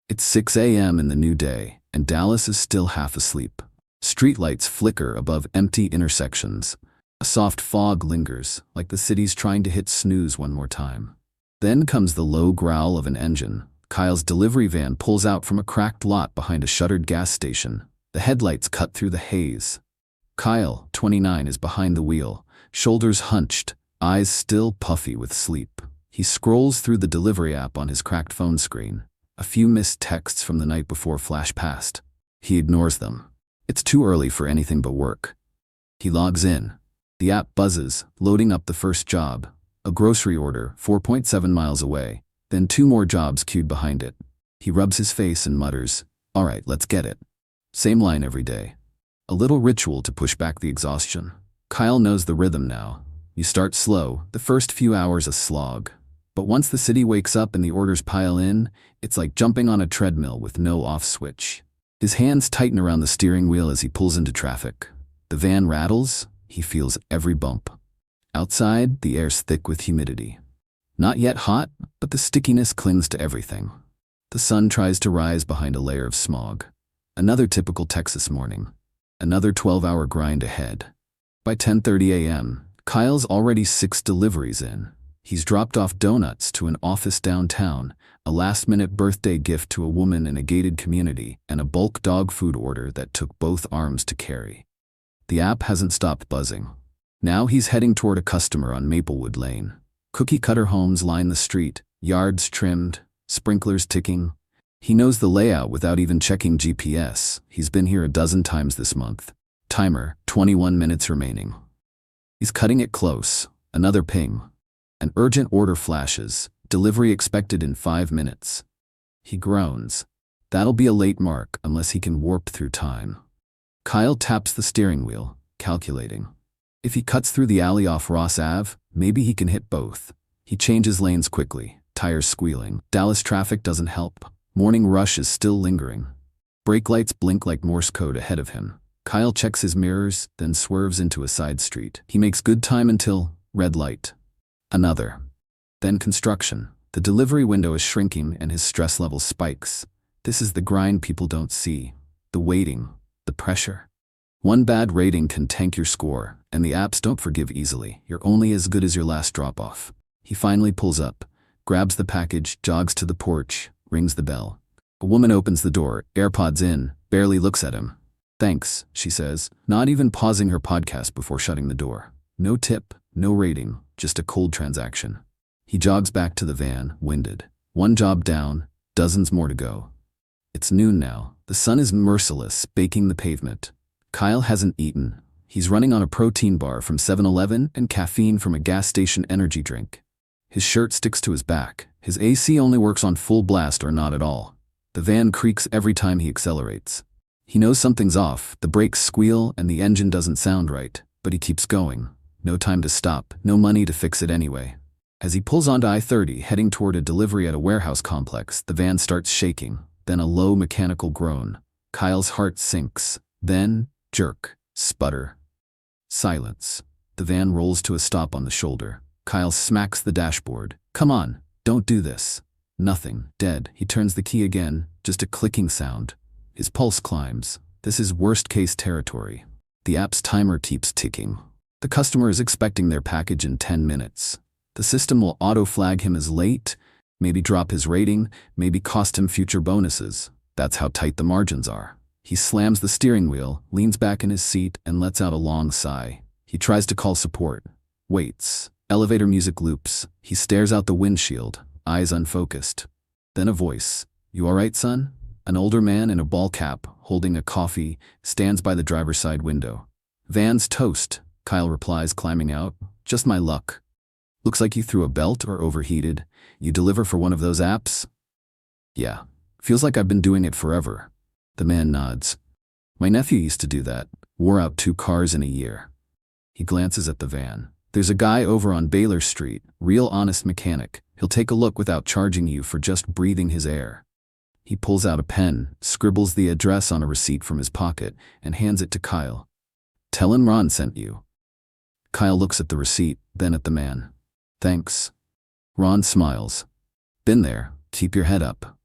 It's 6 a.m. in the new day, and Dallas is still half asleep. Streetlights flicker above empty intersections. A soft fog lingers, like the city's trying to hit snooze one more time. Then comes the low growl of an engine. Kyle's delivery van pulls out from a cracked lot behind a shuttered gas station. The headlights cut through the haze. Kyle, 29, is behind the wheel, shoulders hunched, eyes still puffy with sleep. He scrolls through the delivery app on his cracked phone screen. A few missed texts from the night before flash past. He ignores them. It's too early for anything but work. He logs in. The app buzzes, loading up the first job. A grocery order, 4.7 miles away. Then 2 more jobs queued behind it. He rubs his face and mutters, "All right, let's get it." Same line every day. A little ritual to push back the exhaustion. Kyle knows the rhythm now. You start slow, the first few hours a slog. But once the city wakes up and the orders pile in, it's like jumping on a treadmill with no off switch. His hands tighten around the steering wheel as he pulls into traffic. The van rattles, he feels every bump. Outside, the air's thick with humidity. Not yet hot, but the stickiness clings to everything. The sun tries to rise behind a layer of smog. Another typical Texas morning. Another 12-hour grind ahead. By 10:30 a.m., Kyle's already 6 deliveries in. He's dropped off donuts to an office downtown, a last-minute birthday gift to a woman in a gated community, and a bulk dog food order that took both arms to carry. The app hasn't stopped buzzing. Now he's heading toward a customer on Maplewood Lane. Cookie-cutter homes line the street, yards trimmed, sprinklers ticking. He knows the layout without even checking GPS. He's been here a dozen times this month. Timer, 21 minutes remaining. He's cutting it close. Another ping. An urgent order flashes. Delivery expected in 5 minutes. He groans. That'll be a late mark unless he can warp through time. Kyle taps the steering wheel, calculating. If he cuts through the alley off Ross Ave, maybe he can hit both. He changes lanes quickly, tires squealing. Dallas traffic doesn't help. Morning rush is still lingering. Brake lights blink like Morse code ahead of him. Kyle checks his mirrors, then swerves into a side street. He makes good time until red light. Another. Then construction. The delivery window is shrinking and his stress level spikes. This is the grind people don't see. The waiting. The pressure. One bad rating can tank your score, and the apps don't forgive easily. You're only as good as your last drop-off. He finally pulls up, grabs the package, jogs to the porch, rings the bell. A woman opens the door, AirPods in, barely looks at him. "Thanks," she says, not even pausing her podcast before shutting the door. No tip, no rating, just a cold transaction. He jogs back to the van, winded. One job down, dozens more to go. It's noon now. The sun is merciless, baking the pavement. Kyle hasn't eaten. He's running on a protein bar from 7-Eleven and caffeine from a gas station energy drink. His shirt sticks to his back. His AC only works on full blast or not at all. The van creaks every time he accelerates. He knows something's off. The brakes squeal and the engine doesn't sound right, but he keeps going. No time to stop, no money to fix it anyway. As he pulls onto I-30, heading toward a delivery at a warehouse complex, the van starts shaking, then a low mechanical groan. Kyle's heart sinks, then jerk, sputter. Silence. The van rolls to a stop on the shoulder. Kyle smacks the dashboard. "Come on, don't do this." Nothing. Dead. He turns the key again, just a clicking sound. His pulse climbs. This is worst-case territory. The app's timer keeps ticking. The customer is expecting their package in 10 minutes. The system will auto-flag him as late, maybe drop his rating, maybe cost him future bonuses. That's how tight the margins are. He slams the steering wheel, leans back in his seat, and lets out a long sigh. He tries to call support. Waits. Elevator music loops. He stares out the windshield, eyes unfocused. Then a voice. "You all right, son?" An older man in a ball cap, holding a coffee, stands by the driver's side window. "Van's toast," Kyle replies, climbing out. "Just my luck." "Looks like you threw a belt or overheated. You deliver for one of those apps?" "Yeah. Feels like I've been doing it forever." The man nods. "My nephew used to do that. Wore out 2 cars in a year." He glances at the van. "There's a guy over on Baylor Street, real honest mechanic. He'll take a look without charging you for just breathing his air." He pulls out a pen, scribbles the address on a receipt from his pocket, and hands it to Kyle. "Tell him Ron sent you." Kyle looks at the receipt, then at the man. "Thanks." Ron smiles. "Been there. Keep your head up."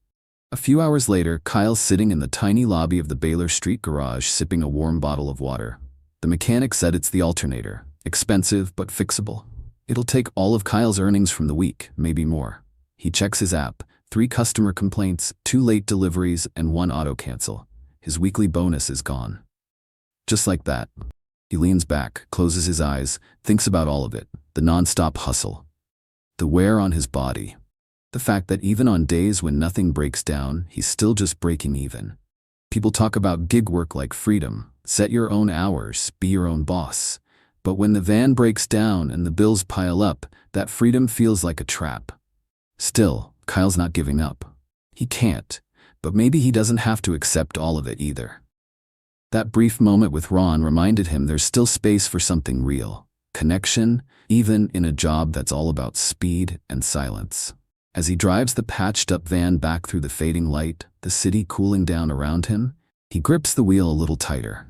A few hours later, Kyle's sitting in the tiny lobby of the Baylor Street garage sipping a warm bottle of water. The mechanic said it's the alternator. Expensive, but fixable. It'll take all of Kyle's earnings from the week, maybe more. He checks his app. 3 customer complaints, 2 late deliveries, and 1 auto cancel. His weekly bonus is gone. Just like that. He leans back, closes his eyes, thinks about all of it. The non-stop hustle. The wear on his body. The fact that even on days when nothing breaks down, he's still just breaking even. People talk about gig work like freedom. Set your own hours, be your own boss. But when the van breaks down and the bills pile up, that freedom feels like a trap. Still, Kyle's not giving up. He can't, but maybe he doesn't have to accept all of it either. That brief moment with Ron reminded him there's still space for something real. Connection, even in a job that's all about speed and silence. As he drives the patched-up van back through the fading light, the city cooling down around him, he grips the wheel a little tighter.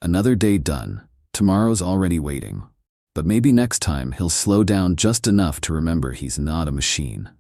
Another day done. Tomorrow's already waiting. But maybe next time he'll slow down just enough to remember he's not a machine.